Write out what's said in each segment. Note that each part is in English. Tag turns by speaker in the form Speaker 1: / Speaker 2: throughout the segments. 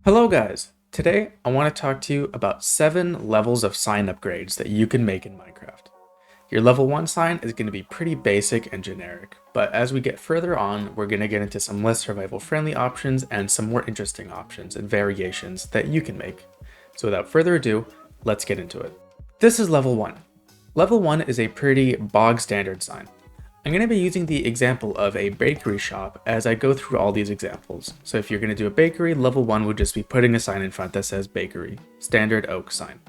Speaker 1: Hello guys! Today I want to talk to you about 7 levels of sign upgrades that you can make in Minecraft. Your level 1 sign is going to be pretty basic and generic, but as we get further on, we're going to get into some less survival friendly options and some more interesting options and variations that you can make. So without further ado, let's get into it. This is level 1. Level 1 is a pretty bog standard sign. I'm going to be using the example of a bakery shop as I go through all these examples. So if you're going to do a bakery, level 1 would just be putting a sign in front that says bakery, standard oak sign.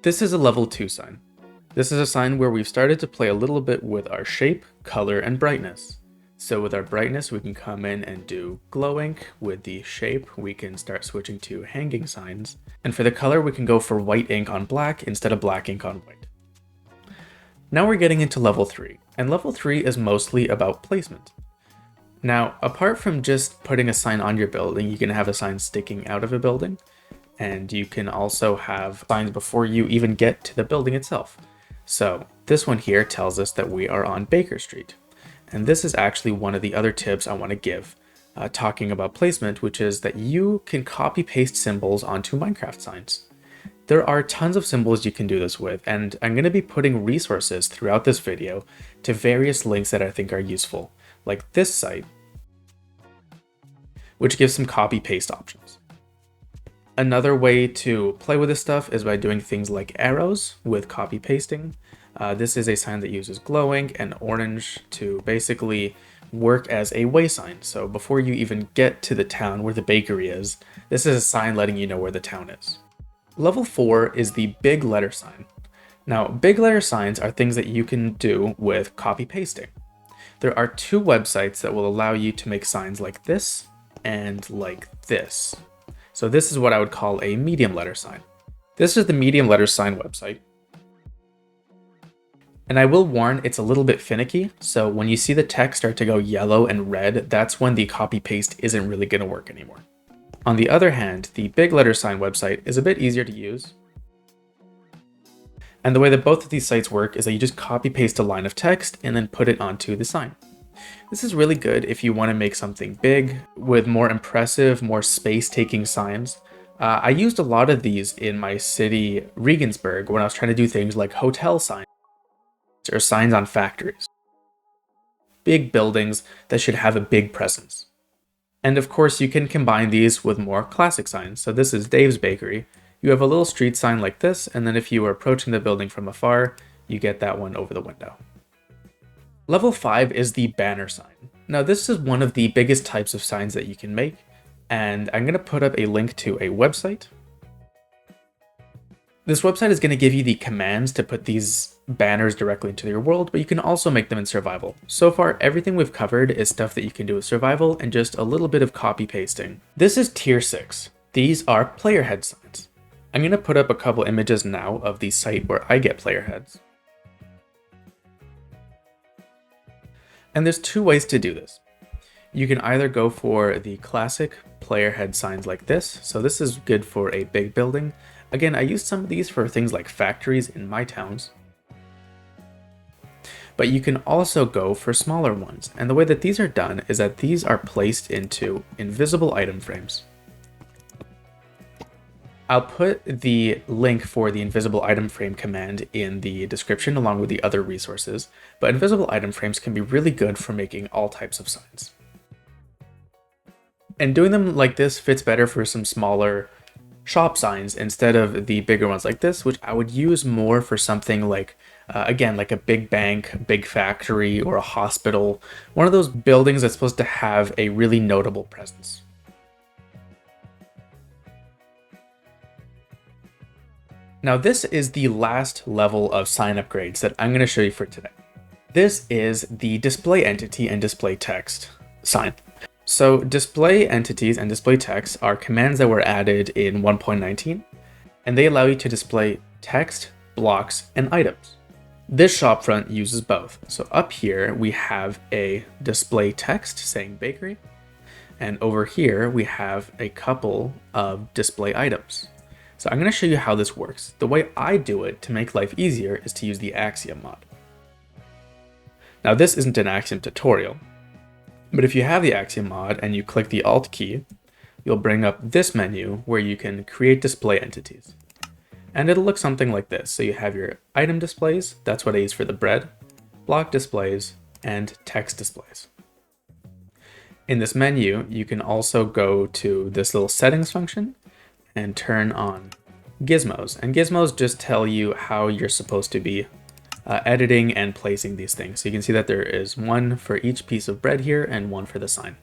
Speaker 1: This is a level 2 sign. This is a sign where we've started to play a little bit with our shape, color, and brightness. So with our brightness, we can come in and do glow ink. With the shape, we can start switching to hanging signs. And for the color, we can go for white ink on black instead of black ink on white. Now we're getting into level 3, and level 3 is mostly about placement. Now, apart from just putting a sign on your building, you can have a sign sticking out of a building, and you can also have signs before you even get to the building itself. So this one here tells us that we are on Baker Street, and this is actually one of the other tips I want to give, talking about placement, which is that you can copy paste symbols onto Minecraft signs. There are tons of symbols you can do this with, and I'm going to be putting resources throughout this video to various links that I think are useful, like this site, which gives some copy-paste options. Another way to play with this stuff is by doing things like arrows with copy-pasting. This is a sign that uses glow ink and orange to basically work as a way sign. So before you even get to the town where the bakery is, this is a sign letting you know where the town is. Level 4 is the big letter sign. Now, big letter signs are things that you can do with copy pasting. There are 2 websites that will allow you to make signs like this and like this. So this is what I would call a medium letter sign. This is the medium letter sign website. And I will warn, it's a little bit finicky, so when you see the text start to go yellow and red, that's when the copy paste isn't really going to work anymore. On the other hand, the big letter sign website is a bit easier to use. And the way that both of these sites work is that you just copy paste a line of text and then put it onto the sign. This is really good if you want to make something big with more impressive, more space-taking signs. I used a lot of these in my city, Regensburg, when I was trying to do things like hotel signs or signs on factories. Big buildings that should have a big presence. And of course, you can combine these with more classic signs. So this is Dave's Bakery. You have a little street sign like this, and then if you are approaching the building from afar, you get that one over the window. Level 5 is the banner sign. Now this is one of the biggest types of signs that you can make, and I'm going to put up a link to a website. This website is going to give you the commands to put these banners directly into your world, but you can also make them in survival. So far, everything we've covered is stuff that you can do with survival and just a little bit of copy pasting. This is tier 6. These are player head signs. I'm going to put up a couple images now of the site where I get player heads. And there's 2 ways to do this. You can either go for the classic player head signs like this. So this is good for a big building. Again, I used some of these for things like factories in my towns. But you can also go for smaller ones. And the way that these are done is that these are placed into invisible item frames. I'll put the link for the invisible item frame command in the description along with the other resources, but invisible item frames can be really good for making all types of signs. And doing them like this fits better for some smaller shop signs instead of the bigger ones like this, which I would use more for something like, again, like a big bank, big factory, or a hospital. One of those buildings that's supposed to have a really notable presence. Now this is the last level of sign upgrades that I'm going to show you for today. This is the display entity and display text sign. So display entities and display text are commands that were added in 1.19, and they allow you to display text, blocks, and items. This shopfront uses both. So up here we have a display text saying bakery, and over here we have a couple of display items. So I'm going to show you how this works. The way I do it to make life easier is to use the Axiom mod. Now this isn't an Axiom tutorial, but if you have the Axiom mod and you click the Alt key, you'll bring up this menu where you can create display entities. And it'll look something like this. So you have your item displays, that's what I use for the bread, block displays, and text displays. In this menu, you can also go to this little settings function and turn on gizmos. And gizmos just tell you how you're supposed to be editing and placing these things. So you can see that there is one for each piece of bread here and one for the sign.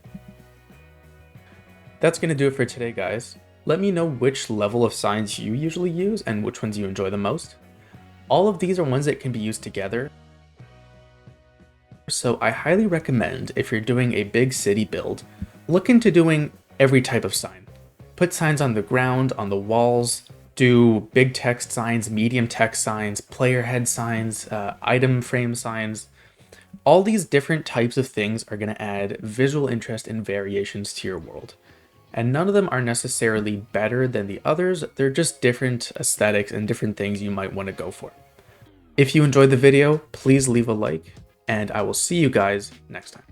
Speaker 1: That's going to do it for today, guys. Let me know which level of signs you usually use and which ones you enjoy the most. All of these are ones that can be used together. So I highly recommend, if you're doing a big city build, look into doing every type of sign. Put signs on the ground, on the walls, do big text signs, medium text signs, player head signs, item frame signs. All these different types of things are going to add visual interest and variations to your world. And none of them are necessarily better than the others, they're just different aesthetics and different things you might want to go for. If you enjoyed the video, please leave a like, and I will see you guys next time.